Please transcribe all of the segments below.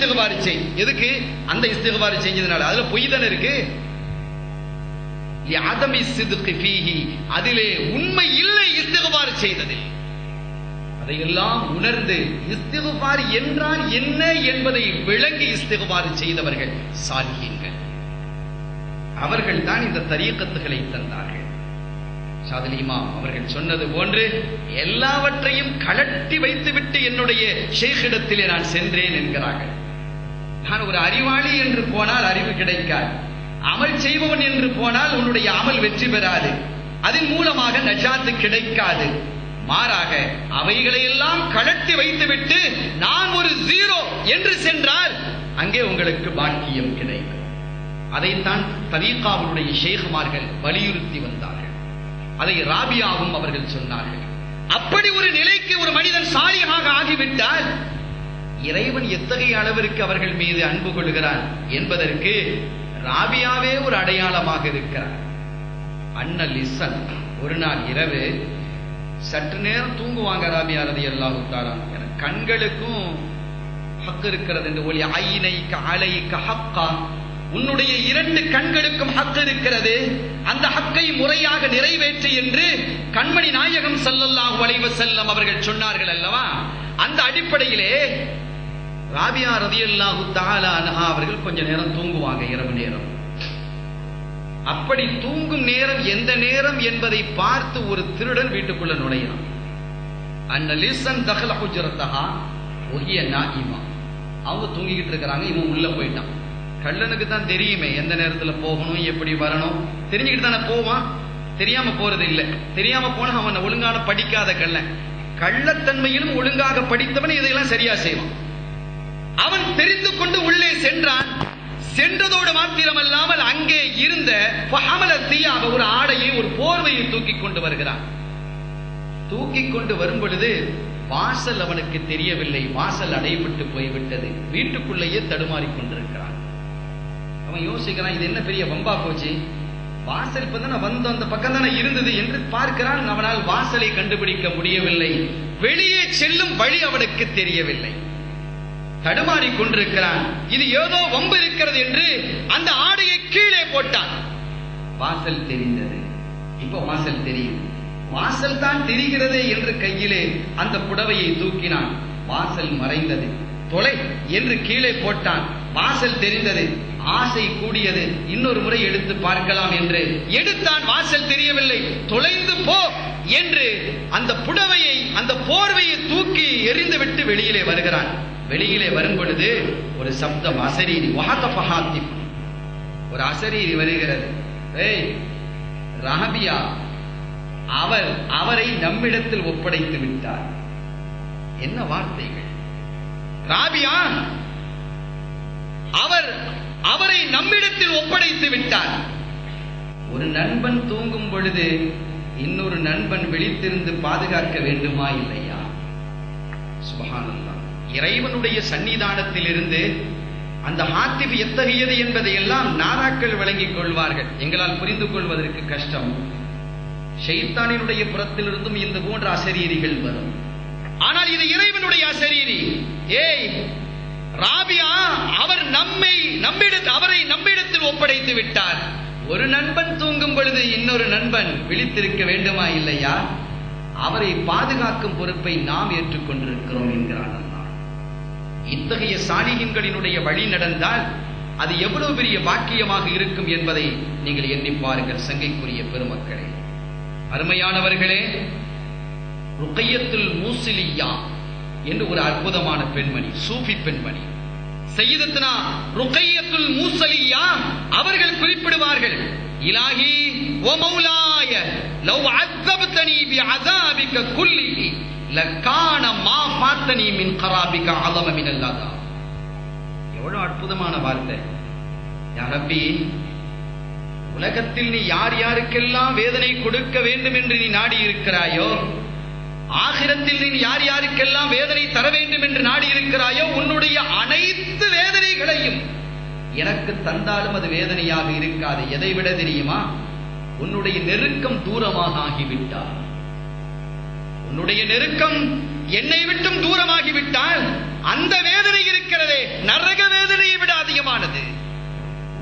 இஸ்திக்பார் செய். எதுக்கு? அந்த இஸ்திக்பார் செஞ்சதுனால. அதுல பொய் தானே இருக்கு. லிஅதமி ஸித்கி ஃபீஹி, அதிலே உண்மை இல்லை இஸ்திக்பார் செய்ததில். அதையெல்லாம் உணர்ந்து இஸ்திக்பார் என்றால் என்ன என்பதை விளங்கி இஸ்திக்பார் செய்தவர்கள் சாலிஹீன்கள். அவர்கள் தான் இந்த தரீகத்துகளை தந்தார்கள். ஷாதுல் இமாம் அவர்கள் சொன்னது போன்று எல்லாவற்றையும் கலட்டி வைத்துவிட்டு என்னுடைய ஷேக்கிடத்திலே நான் சென்றேன் என்கிறார்கள். நான் ஒரு அறிவாளி என்று போனால் அறிவு கிடைக்காது, அமல் செய்பவன் என்று போனால் உன்னுடைய அமல் வெற்றி பெறாது, அதன் மூலமாக நஜாத்து கிடைக்காது. மாறாக அவைகளையெல்லாம் கலட்டி வைத்துவிட்டு நான் ஒரு ஜீரோ என்று சென்றால் அங்கே உங்களுக்கு பாக்கியம் கிடைக்கும். அதைத்தான் தரீகாவுடைய ஷேகுமார்கள் வலியுறுத்தி வந்தார்கள். அதை ராபியாவும் அவர்கள் சொன்னார்கள். அப்படி ஒரு நிலைக்கு ஒரு மனிதன் சாலிஹாக ஆகிவிட்டால் இறைவன் எத்தகைய அளவிற்கு அவர்கள் மீது அன்பு கொள்கிறான் என்பதற்கு ராபியாவே ஒரு அடையாளமாக இருக்கிறார். அண்ணல் இசன் ஒரு நாள் இரவு சற்று நேரம் தூங்குவாங்க. ராபியா ரலியல்லாஹு தஆலா, எனக்கு கண்களுக்கும் ஹக் இருக்கிறது என்று ஒலி ஐனைக அலைக ஹக்கா, உன்னுடைய 2 கண்களுக்கும் ஹக் இருக்கிறது, அந்த ஹக்கை முறையாக நிறைவேற்று என்று கண்மணி நாயகம் ஸல்லல்லாஹு அலைஹி வஸல்லம் அவர்கள் சொன்னார்கள் அல்லவா. அந்த அடிப்படையிலே ராபியா ரலியல்லாஹு தஆலா அன்ஹா அவர்கள் கொஞ்ச நேரம் தூங்குவாங்க இரவு நேரம். அப்படி தூங்கும் நேரம் எந்த நேரம் என்பதை பார்த்து ஒரு திருடன் வீட்டுக்குள்ள நுழையான். அன்னலிசன் தகல ஹுஜ்ரத்தஹா வஹிய நாயிமா, அவங்க தூங்கிக்கிட்டு இருக்கிறாங்க, இவன் உள்ள போயிட்டான். கள்ளனுக்கு தான் தெரியுமே எந்த நேரத்துல போகணும், எப்படி வரணும், தெரிஞ்சுக்கிட்டு தானே போவான். தெரியாம போறது இல்லை. தெரியாம போன அவன் ஒழுங்கான படிக்காத கள்ளன். கள்ளத்தன்மையிலும் ஒழுங்காக படித்தவன் இதையெல்லாம் சரியா செய்வான். அவன் தெரிந்து கொண்டு உள்ளே சென்றான். சென்றதோடு மாத்திரமல்லாமல் அங்கே இருந்த ஒரு ஆடையை, ஒரு போர்வையை தூக்கி கொண்டு வருகிறான். தூக்கி கொண்டு வரும் பொழுது வாசல் அவனுக்கு தெரியவில்லை. வாசல் அடைபட்டு போய்விட்டது. வீட்டுக்குள்ளேயே தடுமாறிக் கொண்டிருக்கிறான். அவன் யோசிக்கிறான், இது என்ன பெரிய வம்பா போச்சு, வாசல் இப்பதான வந்து அந்த பக்கம் தானே இருந்தது என்று பார்க்கிறான். அவனால் வாசலை கண்டுபிடிக்க முடியவில்லை. வெளியே செல்லும் வழி அவனுக்கு தெரியவில்லை. தடுமாறிக் கொண்டிருக்கிறான். இது ஏதோ வம்பு இருக்கிறது என்று அந்த ஆடையை கீழே போட்டான். வாசல் தெரிந்தது. இப்ப வாசல் தெரியும். வாசல் தான் தெரிகிறது என்று கையிலே அந்த புடவையை தூக்கினான். வாசல் மறைந்தது. தொலை என்று கீழே போட்டான். வாசல் தெரிந்தது. ஆசை கூடியது. இன்னொரு முறை எடுத்து பார்க்கலாம் என்று எடுத்தான். வாசல் தெரியவில்லை. தொலைந்து போ என்று அந்த புடவையை, அந்த போர்வையை தூக்கி எறிந்துவிட்டு வெளியிலே வருகிறான். வெளியிலே வரும் பொழுது ஒரு சப்தம், அசரீரி, ஒரு அசரீரி வருகிறது. ராபியா அவரை நம்மிடத்தில் ஒப்படைத்து விட்டார். என்ன வார்த்தைகள்! ராபியா அவரை நம்மிடத்தில் ஒப்படைத்து விட்டார். ஒரு நண்பன் தூங்கும் பொழுது இன்னொரு நண்பன் விழித்திருந்து பாதுகாக்க வேண்டுமா இல்லையா? சுப்ஹானல்லாஹ். இறைவனுடைய சன்னிதானத்தில் இருந்து அந்த ஹாத்திப் எத்தகையது என்பதை எல்லாம் நாராக்கள் விளங்கிக் கொள்வார்கள். எங்களால் புரிந்து கொள்வதற்கு கஷ்டம். ஷைத்தானினுடைய புறத்திலிருந்தும் இந்த போன்ற அசரீரிகள் வரும். ஆனால் இது இறைவனுடைய அசரீரி. ராபியா அவரை நம்மிடத்தில் ஒப்படைத்து விட்டார். ஒரு நண்பன் தூங்கும் பொழுது இன்னொரு நண்பன் விழித்திருக்க வேண்டுமா இல்லையா? அவரை பாதுகாக்கும் பொறுப்பை நாம் ஏற்றுக்கொண்டிருக்கிறோம் என்கிறான். இத்தகைய சாலிஹீன்களினுடைய வழி நடந்தால் அது எவ்வளவு பெரிய பாக்கியமாக இருக்கும் என்பதை நீங்கள் எண்ணி பாருங்கள். சங்கைக்குரிய பெருமக்களே, அருமையானவர்களே, ருக்கையத்துல் மூசிலியா என்று ஒரு அற்புதமான பெண்மணி, சூஃபி பெண்மணி, சையதத்துனா ருக்கையத்துல் மூசலியா அவர்கள் குறிப்பிடுவார்கள், இலாஹி வ மௌலாய லவ் அஸப்தனி பிஅஸாபிக குல்லிஹி லகான மா ஃபாத்தனி மின் கராபிக அஸம மினல் லதா. எவ்வளவு அற்புதமான வார்த்தை! யா ரப்பி, உலகத்தில் நீ யார் யாருக்கெல்லாம் வேதனை கொடுக்க வேண்டும் என்று நீ நாடி இருக்கிறாயோ, ஆகிரத்தில் நீ யார் யாருக்கெல்லாம் வேதனை தர வேண்டும் என்று நாடி இருக்கிறாயோ, உன்னுடைய அனைத்து வேதனைகளையும் எனக்கு தந்தாலும் அது வேதனையாக இருக்காது. எதை விட தெரியுமா? உன்னுடைய நெருக்கம் தூரமாக ஆகிவிட்டால், உன்னுடைய நெருக்கம் என்னை விட்டும் தூரமாகிவிட்டால் அந்த வேதனை இருக்கிறதே, நரக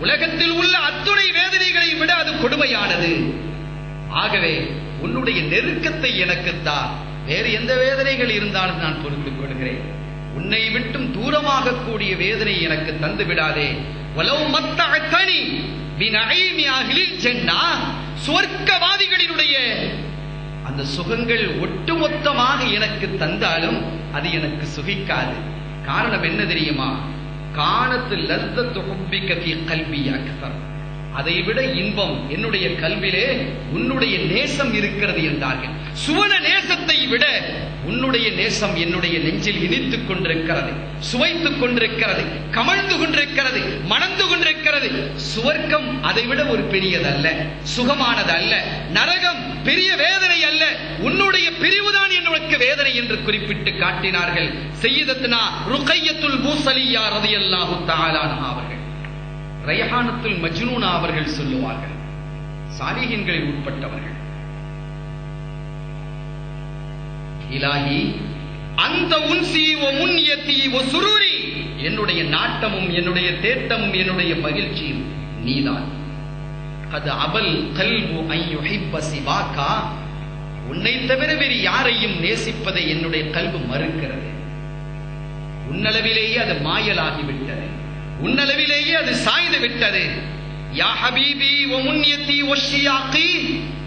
உலகத்தில் உள்ள அத்துணை வேதனைகளை விட அது கொடுமையானது. ஆகவே உன்னுடைய நெருக்கத்தை எனக்குத்தா, வேறு எந்த வேதனைகள் இருந்தாலும் நான் பொறுத்துக் கொள்கிறேன். உன்னை விட்டும் தூரமாக கூடிய வேதனை எனக்கு தந்து விடாதே. வலவ் மத்தஅதனி பிநஈமி அஹ்லில் ஜன்னah, சுவர்க்கவாதிகளினுடைய அந்த சுகங்கள் ஒட்டுமொத்தமாக எனக்கு தந்தாலும் அது எனக்கு சுகிக்காது. காரணம் என்ன தெரியுமா? கானத்து லஸ்ஸத்து ஹுப்பிக ஃபீ கல்பி அக்ஸர், அதைவிட இன்பம் என்னுடைய கல்விலே உன்னுடைய நேசம் இருக்கிறது என்றார்கள். சுவன நேசத்தை விட உன்னுடைய நேசம் என்னுடைய நெஞ்சில் இனித்துக் கொண்டிருக்கிறது, சுவைத்துக் கொண்டிருக்கிறது, கமழ்ந்து கொண்டிருக்கிறது, மணந்து கொண்டிருக்கிறது. சுவர்க்கம் அதைவிட ஒரு பெரியதல்ல, சுகமானது அல்ல. நரகம் பெரிய வேதனை அல்ல, உன்னுடைய பிரிவுதான் என்னுடைய வேதனை என்று குறிப்பிட்டு காட்டினார்கள். சய்யிதத்துனா ருக்கையத்துல் பூசலியா ரலியல்லாஹு தஆலா அன்ஹா அவர்கள். ரைஹானத்துல் மஜ்னூனா அவர்கள் சொல்லுவார்கள், சாலிஹீன்களில் உட்பட்டவர்கள், இலாஹி அந்த உன்சி வ முன்யதி வ சுரூரி, என்னுடைய நாட்டமும் என்னுடைய தேட்டமும் என்னுடைய மகிழ்ச்சியும் நீதான். கத் அபல் கல்பு அன் யுஹிப்ப சிவாகா, உன்னை தவிர வேறு யாரையும் நேசிப்பதை என்னுடைய கல்பு மறுக்கிறது. உன்னளவிலேயே அது மாயலாகிவிட்டது, உன்னளவிலேயே அது சாய்ந்து விட்டது. யா ஹபீபி வ முன்யதி வ ஷியாகி,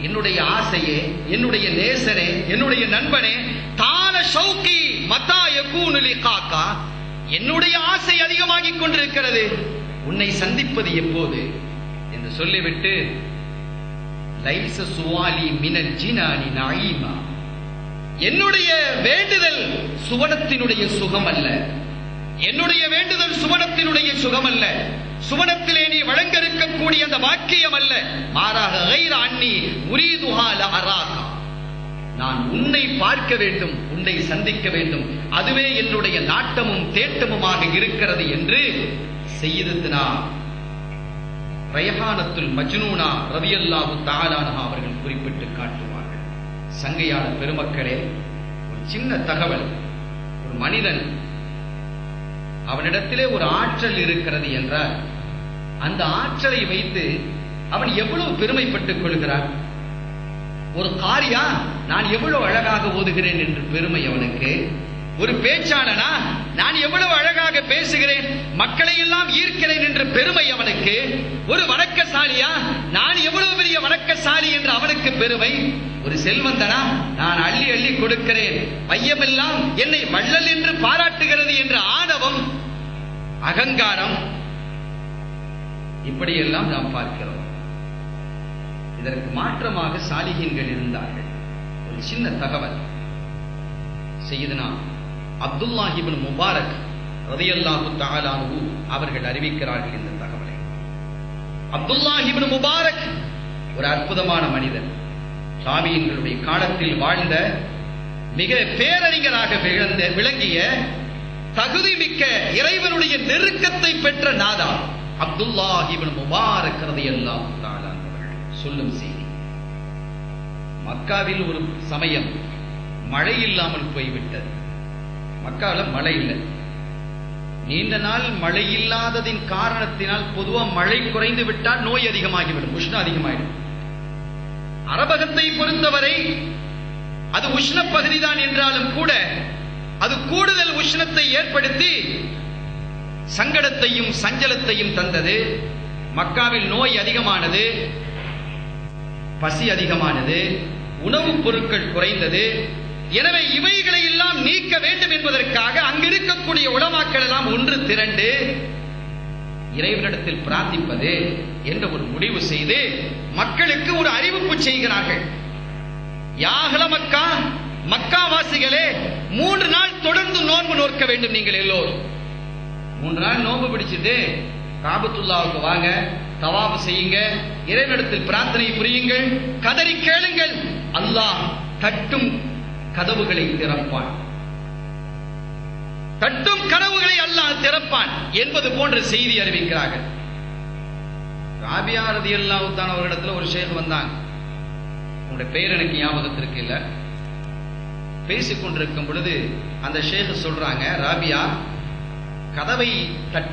என்னுடைய ஆசையே, என்னுடைய நேசரே, என்னுடைய நண்பனே, தான ஷௌகி மதா யகூனு லிகாகா, என்னுடைய ஆசை அதிகமாகிக் கொண்டிருக்கிறது, உன்னை சந்திப்பது எப்போது என்று சொல்லிவிட்டு, லைஸ சுவாலி மினல் ஜினானி நஈமா, என்னுடைய வேண்டுதல் சுவனத்தினுடைய சுகம் அல்ல, என்னுடைய வேண்டுதல் சுவனத்தினுடைய சுகம் அல்ல, சுவனத்திலே நீ வழங்க இருக்கக்கூடிய அந்த வாக்கியம் அல்ல, மாறாக கைர அன்னி உரீதுஹா லஅராகா, நான் உன்னை பார்க்க வேண்டும், உன்னை சந்திக்க வேண்டும், அதுவே என்னுடைய நாட்டமும் தேட்டமுமாக இருக்கிறது என்று சய்யிதத்துனா ரைஹானத்துல் மஜ்னூனா ரலியல்லாஹு தஆலா அன்ஹா அவர்கள் குறிப்பிட்டு காட்டுவார்கள். சங்கையான பெருமக்களே, ஒரு சின்ன தகவல், ஒரு மனிதன் அவனிடத்திலே ஒரு ஆற்றல் இருக்கிறது என்றால் அந்த ஆற்றலை வைத்து அவன் எவ்வளவு பெருமைப்பட்டுக் கொள்கிறான். ஒரு காரியா நான் எவ்வளவு அழகாக ஓதுகிறேன் என்று பெருமை அவனுக்கு. ஒரு பேச்சாளனா நான் எவ்வளவு அழகாக பேசுகிறேன், மக்களை எல்லாம் ஈர்க்கிறேன் என்று பெருமை அவனுக்கு. ஒரு வணக்கசாலியா நான் எவ்வளவு பெரிய வணக்கசாலி என்று அவனுக்கு பெருமை. ஒரு செல்வந்தனா நான் அள்ளி அள்ளி கொடுக்கிறேன், மையமெல்லாம் என்னை வள்ளல் என்று பாராட்டுகிறது என்ற ஆணவம், அகங்காரம், இப்படியெல்லாம் நாம் பார்க்கிறோம். இதற்கு மாற்றமாக சாலிஹீன்கள் இருந்தார்கள். ஒரு சின்ன தகவல், சய்யிதுனா அப்துல்லாஹ் இப்னு முபாரக் ரலியல்லாஹு தஆலா அன்ஹு அவர்கள் அறிவிக்கிறார்கள் இந்த தகவலை. அப்துல்லாஹ் இப்னு முபாரக் ஒரு அற்புதமான மனிதர், தாபீன்களுடைய காலத்தில் வாழ்ந்த மிக பேரறிஞராக விளங்கிய தகுதிமிக்க இறைவனுடைய நெருக்கத்தை பெற்ற நாதா அப்துல்லாஹ் இப்னு முபாரக் ரலியல்லாஹு தஆலா அவர்கள் சொல்லும் செய்தி. மக்காவில் ஒரு சமயம் மழை இல்லாமல் போய்விட்டது. மக்காவில் மழை இல்லை. நீண்ட நாள் மழை இல்லாததின் காரணத்தினால் பொதுவாக மழை குறைந்து விட்டால் நோய் அதிகமாகிவிடும், உஷ்ணம் அதிகமாகிடும். அரபகத்தை பொறுத்தவரை அது உஷ்ண பகுதிதான் என்றாலும் கூட அது கூடுதல் உஷ்ணத்தை ஏற்படுத்தி சங்கடத்தையும் சஞ்சலத்தையும் தந்தது. மக்காவில் நோய் அதிகமானது, பசி அதிகமானது, உணவுப் பொருட்கள் குறைந்தது. எனவே இவைகளை எல்லாம் நீக்க வேண்டும் என்பதற்காக அங்கிருக்கக்கூடிய உலமாக்கள் எல்லாம் ஒன்று திரண்டு இறைவனிடத்தில் பிரார்த்திப்பது என்ற ஒரு முடிவு செய்து மக்களுக்கு ஒரு அறிவிப்பு செய்கிறார்கள். யாஹ்ல மக்கா, மக்கா வாசிகளே, 3 நாள் தொடர்ந்து நோன்பு நோக்க வேண்டும். நீங்கள் எல்லோரும் 3 நாள் நோன்பு பிடிச்சிட்டு காபத்துல்லாவுக்கு வாங்க, தவாஃப் செய்யுங்க, இறைவனிடத்தில் பிரார்த்தனை புரியுங்கள், கதறி கேளுங்கள், அல்லாஹ் தட்டும் கதவுகளை திறப்பான், தட்டும் கதவுகளை அல்லாஹ் திறப்பான் என்பது போன்ற செய்தி அறிவிக்கிறார்கள். ராபியா ரலியல்லாஹு தஆலா அவர்களிடத்தில் ஒரு ஷேக் வந்தாங்க. உங்களுடைய பெயர் எனக்கு ஞாபகத்திற்கு இல்ல. பேசிக் கொண்டிருக்கும் பொழுது அந்த ஷேக் சொல்றாங்க, ராபியா, கதவை தட்டி